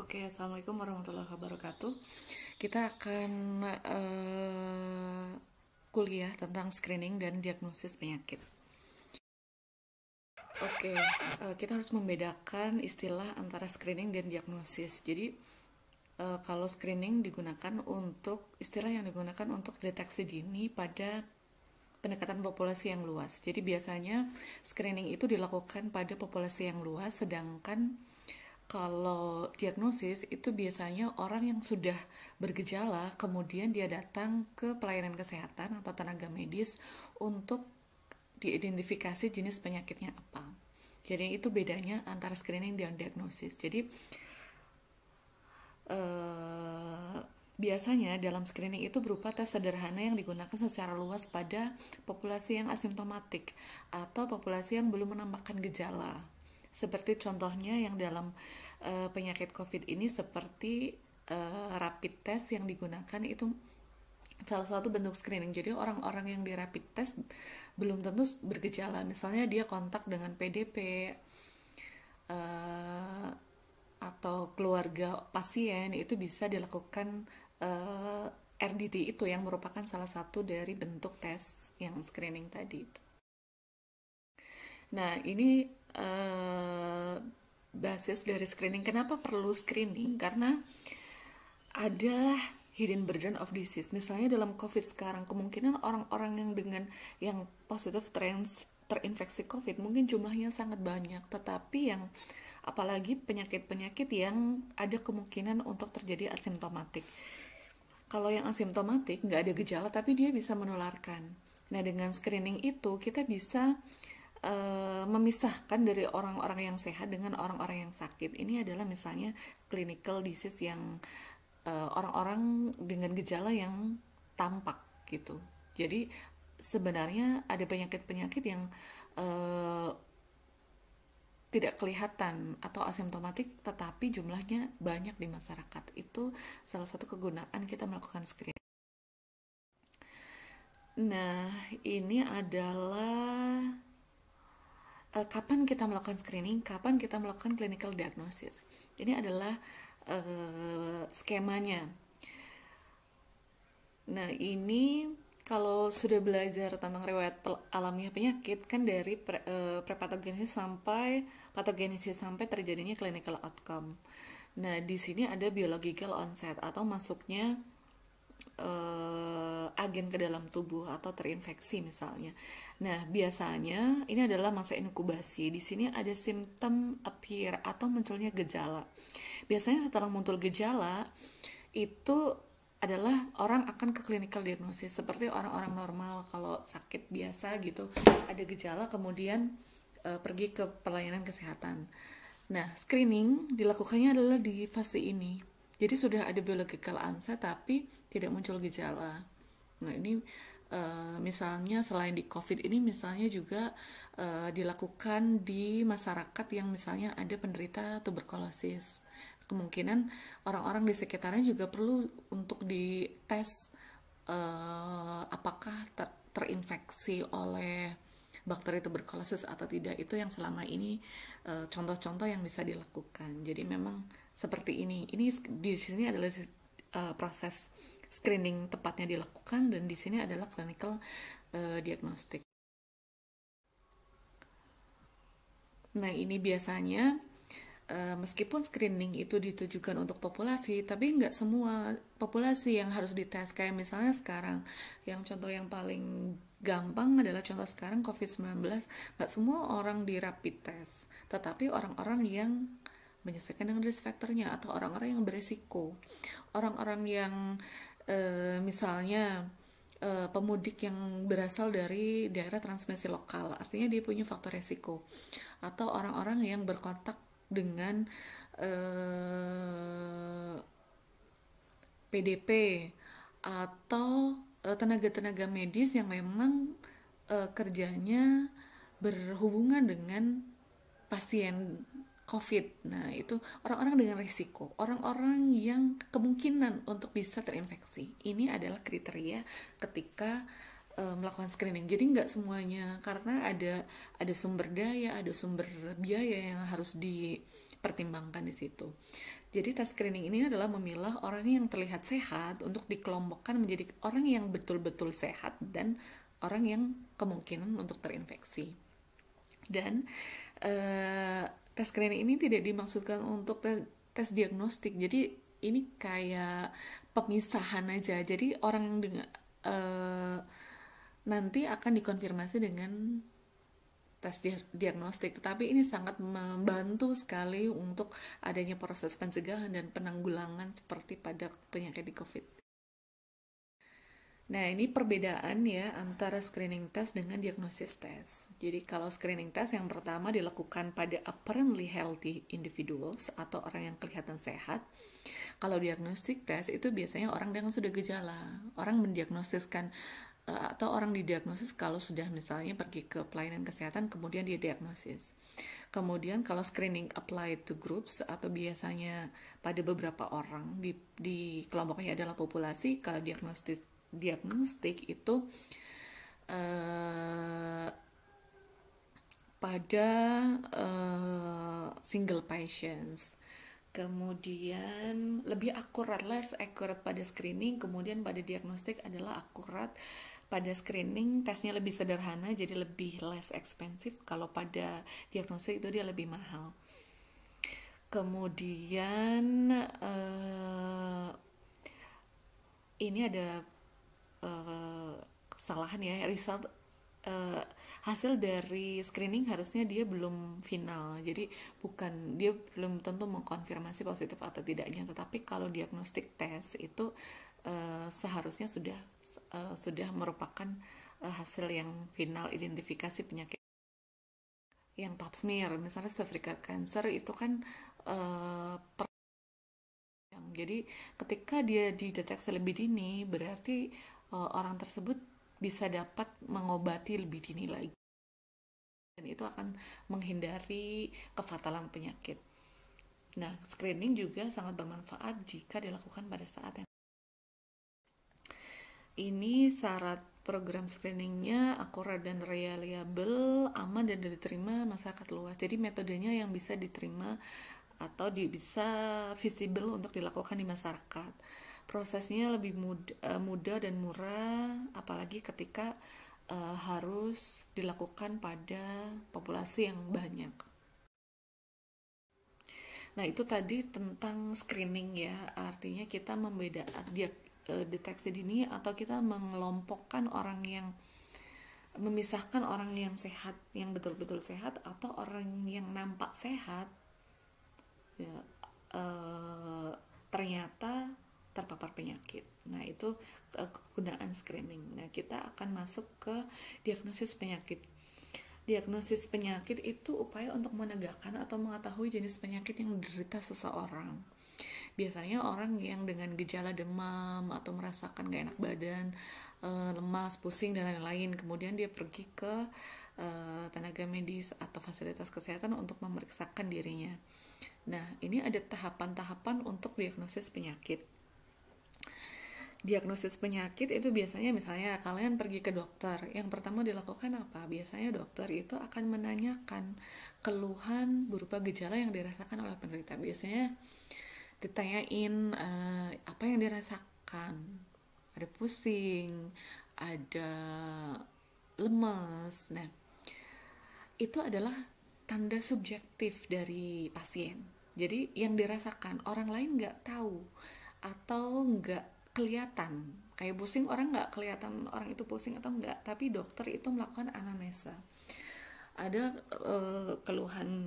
Oke, Assalamualaikum warahmatullahi wabarakatuh. Kita akan kuliah tentang screening dan diagnosis penyakit. Oke, kita harus membedakan istilah antara screening dan diagnosis. Jadi, kalau screening digunakan untuk istilah yang digunakan untuk deteksi dini pada pendekatan populasi yang luas. Jadi biasanya screening itu dilakukan pada populasi yang luas, sedangkan kalau diagnosis itu biasanya orang yang sudah bergejala, kemudian dia datang ke pelayanan kesehatan atau tenaga medis untuk diidentifikasi jenis penyakitnya apa. Jadi itu bedanya antara screening dan diagnosis. Jadi biasanya dalam screening itu berupa tes sederhana yang digunakan secara luas pada populasi yang asimptomatik atau populasi yang belum menampakkan gejala. Seperti contohnya yang dalam penyakit COVID ini seperti rapid test yang digunakan itu salah satu bentuk screening. Jadi orang-orang yang di rapid test belum tentu bergejala. Misalnya dia kontak dengan PDP atau keluarga pasien, itu bisa dilakukan RDT itu yang merupakan salah satu dari bentuk tes yang screening tadi itu. Nah, ini basis dari screening. Kenapa perlu screening? Karena ada hidden burden of disease. Misalnya dalam COVID sekarang, kemungkinan orang-orang yang positif terinfeksi COVID mungkin jumlahnya sangat banyak, tetapi yang apalagi penyakit-penyakit yang ada kemungkinan untuk terjadi asimptomatik. Kalau yang asimptomatik nggak ada gejala tapi dia bisa menularkan. Nah, dengan screening itu kita bisa memisahkan dari orang-orang yang sehat dengan orang-orang yang sakit. Ini adalah misalnya clinical disease yang orang-orang dengan gejala yang tampak gitu. Jadi sebenarnya ada penyakit-penyakit yang tidak kelihatan atau asimptomatik tetapi jumlahnya banyak di masyarakat. Itu salah satu kegunaan kita melakukan screening. Nah, ini adalah kapan kita melakukan screening, kapan kita melakukan clinical diagnosis. Ini adalah skemanya. Nah, ini kalau sudah belajar tentang riwayat alamiah penyakit kan dari prepatogenesis sampai patogenesis sampai terjadinya clinical outcome. Nah, di sini ada biological onset atau masuknya agen ke dalam tubuh atau terinfeksi misalnya. Nah, biasanya ini adalah masa inkubasi. Di sini ada symptom appear atau munculnya gejala. Biasanya setelah muncul gejala itu adalah orang akan ke clinical diagnosis seperti orang-orang normal kalau sakit biasa gitu, ada gejala kemudian pergi ke pelayanan kesehatan. Nah, screening dilakukannya adalah di fase ini. Jadi sudah ada biological onset tapi tidak muncul gejala. Nah, ini misalnya selain di COVID ini misalnya juga dilakukan di masyarakat yang misalnya ada penderita tuberkulosis. Kemungkinan orang-orang di sekitarnya juga perlu untuk dites apakah terinfeksi oleh bakteri tuberkulosis atau tidak. Itu yang selama ini contoh-contoh yang bisa dilakukan. Jadi memang seperti ini. Ini di sini adalah proses screening tepatnya dilakukan dan di sini adalah clinical diagnostic. Nah, ini biasanya meskipun screening itu ditujukan untuk populasi, tapi nggak semua populasi yang harus dites. Kayak misalnya sekarang, yang contoh yang paling gampang adalah contoh sekarang COVID-19, nggak semua orang di rapid test, tetapi orang-orang yang menyesuaikan dengan risk factor-nya atau orang-orang yang beresiko. Orang-orang yang misalnya pemudik yang berasal dari daerah transmisi lokal, artinya dia punya faktor resiko. Atau orang-orang yang berkontak dengan PDP atau tenaga-tenaga medis yang memang kerjanya berhubungan dengan pasien COVID. Nah, itu orang-orang dengan risiko, orang-orang yang kemungkinan untuk bisa terinfeksi. Ini adalah kriteria ketika melakukan screening. Jadi nggak semuanya, karena ada sumber daya, ada sumber biaya yang harus pertimbangkan di situ. Jadi tes screening ini adalah memilah orang yang terlihat sehat untuk dikelompokkan menjadi orang yang betul-betul sehat dan orang yang kemungkinan untuk terinfeksi. Dan tes screening ini tidak dimaksudkan untuk tes diagnostik. Jadi ini kayak pemisahan aja. Jadi orang dengan nanti akan dikonfirmasi dengan tes diagnostik, tetapi ini sangat membantu sekali untuk adanya proses pencegahan dan penanggulangan seperti pada penyakit di COVID. Nah, ini perbedaan ya antara screening test dengan diagnosis test. Jadi kalau screening test yang pertama dilakukan pada apparently healthy individuals atau orang yang kelihatan sehat. Kalau diagnostic test itu biasanya orang yang sudah gejala. Orang mendiagnosiskan atau orang didiagnosis kalau sudah misalnya pergi ke pelayanan kesehatan kemudian dia diagnosis. Kemudian kalau screening applied to groups atau biasanya pada beberapa orang di kelompoknya adalah populasi, kalau diagnostik itu pada single patients. Kemudian lebih akurat, less accurate pada screening, kemudian pada diagnostik adalah akurat. Pada screening tesnya lebih sederhana, jadi lebih less expensive. Kalau pada diagnostik itu dia lebih mahal. Kemudian ini ada kesalahan ya, result hasil dari screening harusnya dia belum final, jadi dia belum tentu mengkonfirmasi positif atau tidaknya, tetapi kalau diagnostik test itu seharusnya sudah merupakan hasil yang final identifikasi penyakit. Yang pap smear misalnya cervical cancer itu kan jadi ketika dia dideteksi lebih dini berarti orang tersebut bisa dapat mengobati lebih dini lagi, dan itu akan menghindari kefatalan penyakit. Nah, screening juga sangat bermanfaat jika dilakukan pada saat yang ini. Syarat program screeningnya akurat dan reliable, aman dan diterima masyarakat luas. Jadi metodenya yang bisa diterima atau bisa visible untuk dilakukan di masyarakat. Prosesnya lebih mudah dan murah, apalagi ketika harus dilakukan pada populasi yang banyak. Nah, itu tadi tentang screening ya, artinya kita membedakan deteksi dini atau kita mengelompokkan orang yang memisahkan orang yang sehat, yang betul-betul sehat atau orang yang nampak sehat ya, ternyata terpapar penyakit. Nah, itu kegunaan screening. Nah, kita akan masuk ke diagnosis penyakit. Diagnosis penyakit itu upaya untuk menegakkan atau mengetahui jenis penyakit yang diderita seseorang. Biasanya orang yang dengan gejala demam atau merasakan gak enak badan, lemas, pusing, dan lain-lain, kemudian dia pergi ke tenaga medis atau fasilitas kesehatan untuk memeriksakan dirinya. Nah, ini ada tahapan-tahapan untuk diagnosis penyakit. Diagnosis penyakit itu biasanya misalnya kalian pergi ke dokter, yang pertama dilakukan apa? Biasanya dokter itu akan menanyakan keluhan berupa gejala yang dirasakan oleh penderita. Biasanya ditanyain apa yang dirasakan, ada pusing, ada lemas. Nah, itu adalah tanda subjektif dari pasien. Jadi yang dirasakan orang lain nggak tahu atau nggak kelihatan. Kayak pusing, orang nggak kelihatan orang itu pusing atau enggak, tapi dokter itu melakukan anamnesa. Ada keluhan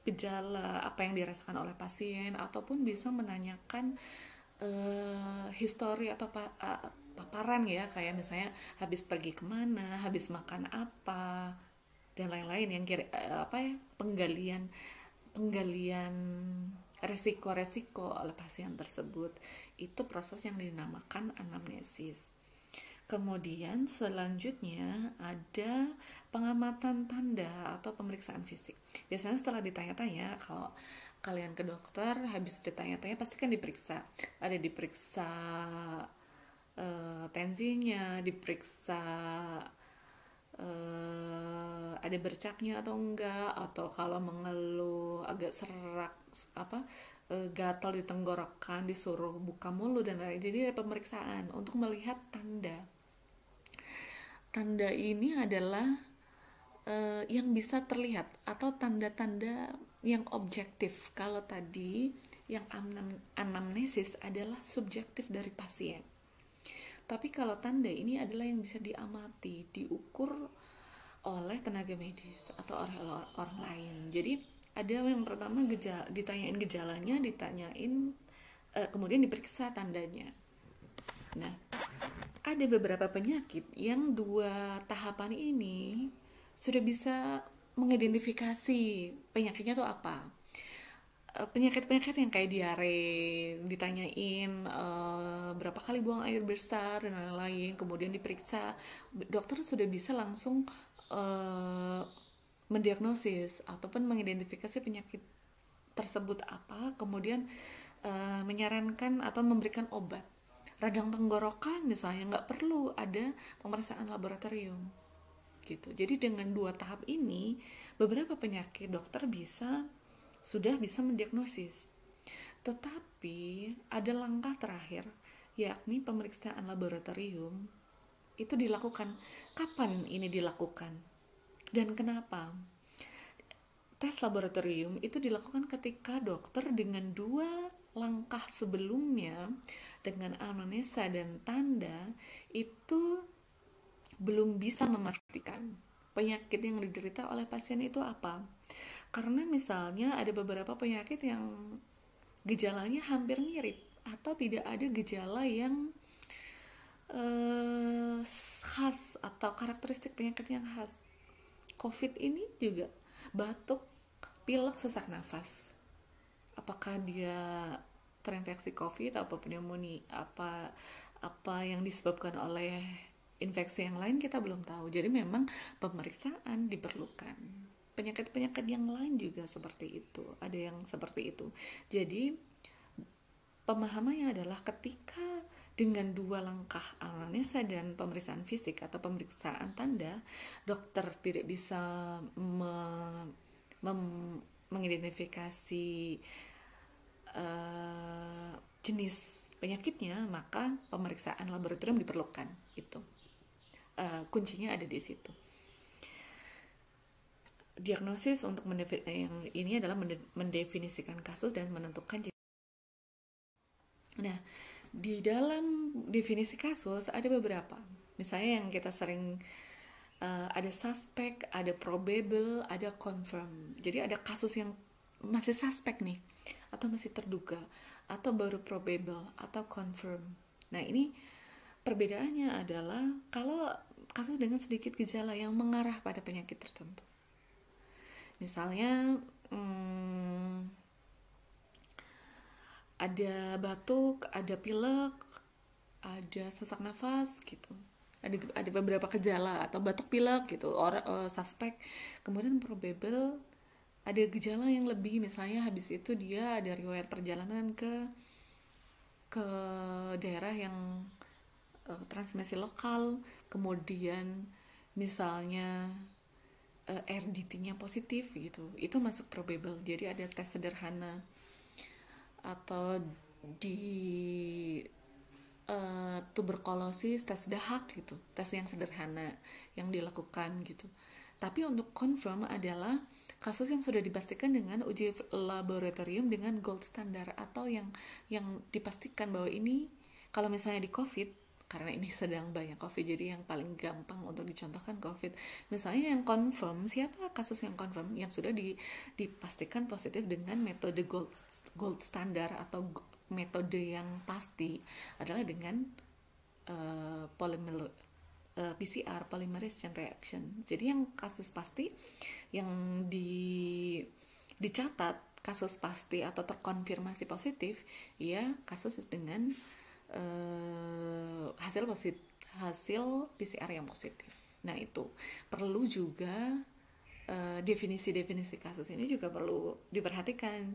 gejala apa yang dirasakan oleh pasien, ataupun bisa menanyakan histori atau paparan ya, kayak misalnya habis pergi kemana, habis makan apa, dan lain-lain yang penggalian resiko-resiko oleh pasien tersebut. Itu proses yang dinamakan anamnesis. Kemudian selanjutnya ada pengamatan tanda atau pemeriksaan fisik. Biasanya setelah ditanya-tanya, kalau kalian ke dokter habis ditanya-tanya pasti kan diperiksa. Ada diperiksa tensinya, diperiksa ada bercaknya atau enggak, atau kalau mengeluh agak serak gatal di tenggorokan disuruh buka mulut dan lain-lain. Jadi ada pemeriksaan untuk melihat tanda. Tanda ini adalah yang bisa terlihat atau tanda-tanda yang objektif. Kalau tadi yang anamnesis adalah subjektif dari pasien. Tapi kalau tanda ini adalah yang bisa diamati, diukur oleh tenaga medis atau orang lain. Jadi ada yang pertama ditanyain gejalanya, kemudian diperiksa tandanya. Nah, ada beberapa penyakit yang dua tahapan ini sudah bisa mengidentifikasi penyakitnya itu apa. Penyakit-penyakit yang kayak diare, ditanyain berapa kali buang air besar dan lain-lain, kemudian diperiksa, dokter sudah bisa langsung mendiagnosis ataupun mengidentifikasi penyakit tersebut apa, kemudian menyarankan atau memberikan obat. Radang tenggorokan misalnya nggak perlu ada pemeriksaan laboratorium gitu. Jadi dengan dua tahap ini beberapa penyakit dokter sudah bisa mendiagnosis. Tetapi ada langkah terakhir, yakni pemeriksaan laboratorium. Itu dilakukan. Kapan ini dilakukan? Dan kenapa? Tes laboratorium itu dilakukan ketika dokter dengan dua langkah sebelumnya, dengan anamnesa dan tanda, itu belum bisa memastikan penyakit yang diderita oleh pasien itu apa. Karena misalnya ada beberapa penyakit yang gejalanya hampir mirip atau tidak ada gejala yang khas atau karakteristik penyakit yang khas. COVID ini juga batuk, pilek, sesak nafas. Apakah dia terinfeksi COVID atau pneumonia, apa yang disebabkan oleh infeksi yang lain kita belum tahu. Jadi memang pemeriksaan diperlukan. Penyakit-penyakit yang lain juga seperti itu, ada yang seperti itu. Jadi pemahamannya adalah ketika dengan dua langkah anamnesa dan pemeriksaan fisik atau pemeriksaan tanda, dokter tidak bisa mengidentifikasi jenis penyakitnya, maka pemeriksaan laboratorium diperlukan. Itu kuncinya ada di situ. Diagnosis untuk yang ini adalah mendefinisikan kasus dan menentukan. Nah, di dalam definisi kasus ada beberapa. Misalnya yang kita sering ada suspek, ada probable, ada confirm. Jadi ada kasus yang masih suspek nih, atau masih terduga, atau baru probable, atau confirm. Nah, ini perbedaannya adalah kalau kasus dengan sedikit gejala yang mengarah pada penyakit tertentu. Misalnya ada batuk, ada pilek, ada sesak nafas gitu. Ada beberapa gejala atau batuk pilek gitu, suspek. Kemudian probable ada gejala yang lebih, misalnya habis itu dia ada riwayat perjalanan ke daerah yang transmisi lokal, kemudian misalnya RDT-nya positif gitu, itu masuk probable. Jadi ada tes sederhana atau di tuberkulosis tes dahak gitu, tes yang sederhana yang dilakukan gitu. Tapi untuk confirm adalah kasus yang sudah dipastikan dengan uji laboratorium dengan gold standard, atau yang dipastikan bahwa ini, kalau misalnya di COVID, karena ini sedang banyak COVID, jadi yang paling gampang untuk dicontohkan COVID. Misalnya yang confirm, siapa kasus yang confirm? Yang sudah dipastikan positif dengan metode gold standard atau metode yang pasti adalah dengan PCR, polymerase chain reaction. Jadi yang kasus pasti, yang dicatat kasus pasti atau terkonfirmasi positif, ya kasus dengan hasil PCR yang positif. Nah, itu perlu juga definisi kasus ini juga perlu diperhatikan.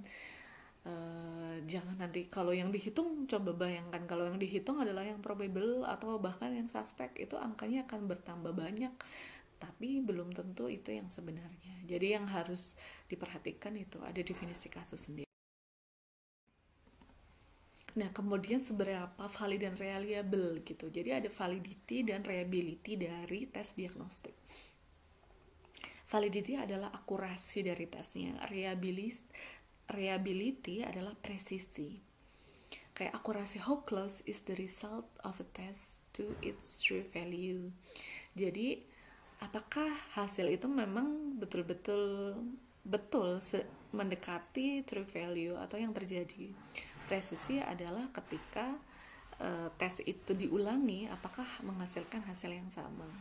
Jangan nanti kalau yang dihitung, coba bayangkan kalau yang dihitung adalah yang probable atau bahkan yang suspek, itu angkanya akan bertambah banyak. tetapi belum tentu itu yang sebenarnya. Jadi yang harus diperhatikan itu ada definisi kasus sendiri. Nah, kemudian seberapa valid dan reliable gitu. Jadi ada validity dan reliability dari tes diagnostik. Validity adalah akurasi dari tesnya. Reliability adalah presisi. Kayak akurasi, how close is the result of a test to its true value. Jadi apakah hasil itu memang betul-betul mendekati true value atau yang terjadi. Presisi adalah ketika tes itu diulangi, apakah menghasilkan hasil yang sama.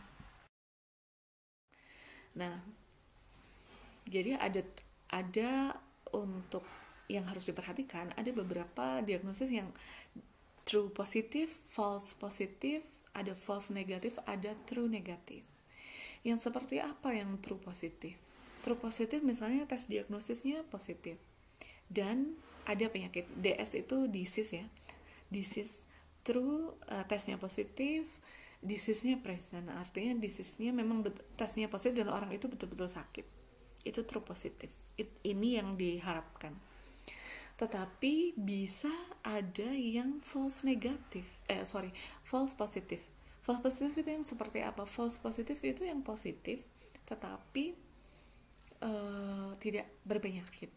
Nah, jadi ada untuk yang harus diperhatikan, ada beberapa diagnosis yang true positif, false positif, ada false negatif, ada true negatif. Yang seperti apa yang true positif? True positif misalnya tes diagnosisnya positif dan ada penyakit. DS itu disease ya, disease. True, tesnya positif, disease-nya present, artinya disease-nya memang tesnya positif dan orang itu betul-betul sakit. Itu true positif. Ini yang diharapkan. Tetapi bisa ada yang false negatif, false positif. False positif itu yang seperti apa? False positif itu yang positif tetapi tidak berpenyakit,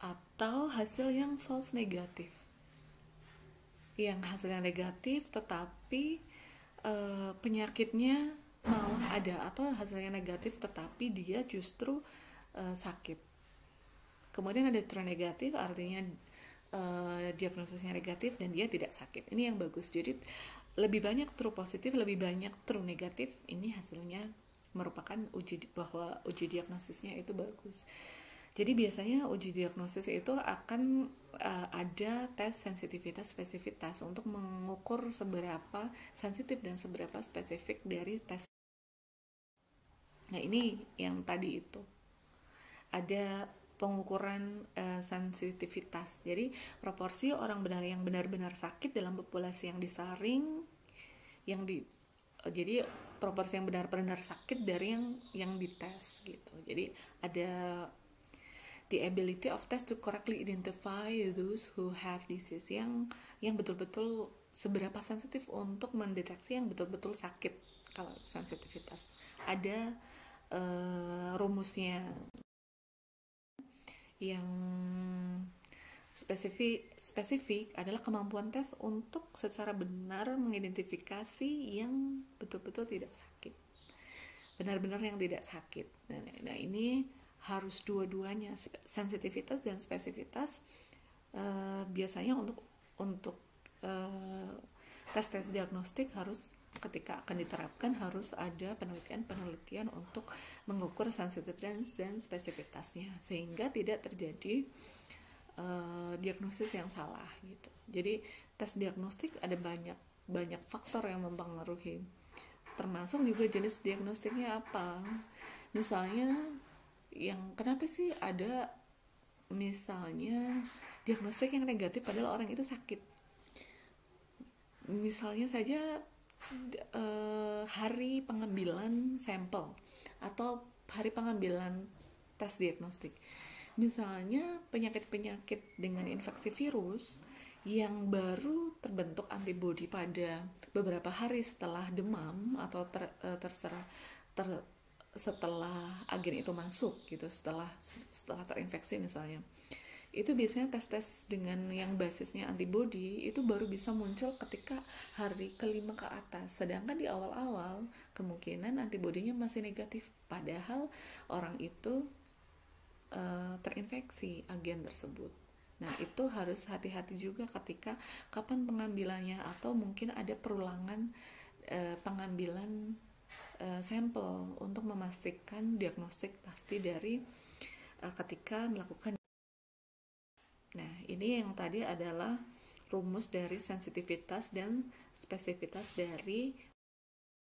atau hasil yang false negatif, yang hasilnya negatif tetapi penyakitnya malah ada, atau hasilnya negatif tetapi dia justru sakit. Kemudian ada true negatif, artinya diagnosisnya negatif dan dia tidak sakit. Ini yang bagus. Jadi lebih banyak true positif, lebih banyak true negatif. Ini hasilnya merupakan bahwa uji diagnosisnya itu bagus. Jadi biasanya uji diagnosis itu akan ada tes sensitivitas spesifitas untuk mengukur seberapa sensitif dan seberapa spesifik dari tes. Nah, ini yang tadi itu. Ada pengukuran sensitivitas. Jadi proporsi orang yang benar-benar sakit dalam populasi yang disaring, jadi proporsi yang benar-benar sakit dari yang dites gitu. Jadi ada the ability of test to correctly identify those who have disease, yang betul-betul seberapa sensitif untuk mendeteksi yang betul-betul sakit. Kalau sensitivitas ada rumusnya. Yang spesifik adalah kemampuan tes untuk secara benar mengidentifikasi yang betul-betul tidak sakit, benar-benar yang tidak sakit. Nah ini harus dua-duanya, sensitivitas dan spesifitas. Biasanya untuk tes diagnostik harus, ketika akan diterapkan, harus ada penelitian untuk mengukur sensitivitas dan spesifitasnya sehingga tidak terjadi diagnosis yang salah gitu. Jadi tes diagnostik ada banyak faktor yang mempengaruhi, termasuk juga jenis diagnostiknya apa. Misalnya yang kenapa sih ada misalnya diagnostik yang negatif padahal orang itu sakit. Misalnya saja hari pengambilan sampel atau hari pengambilan tes diagnostik. Misalnya penyakit-penyakit dengan infeksi virus yang baru terbentuk antibodi pada beberapa hari setelah demam atau setelah agen itu masuk gitu, setelah terinfeksi misalnya. Itu biasanya tes dengan yang basisnya antibodi itu baru bisa muncul ketika hari ke-5 ke atas. Sedangkan di awal-awal kemungkinan antibodinya masih negatif, padahal orang itu terinfeksi agen tersebut. Nah itu harus hati-hati juga ketika kapan pengambilannya, atau mungkin ada perulangan pengambilan sampel untuk memastikan diagnostik pasti dari ketika melakukan. Nah, ini yang tadi adalah rumus dari sensitivitas dan spesifitas dari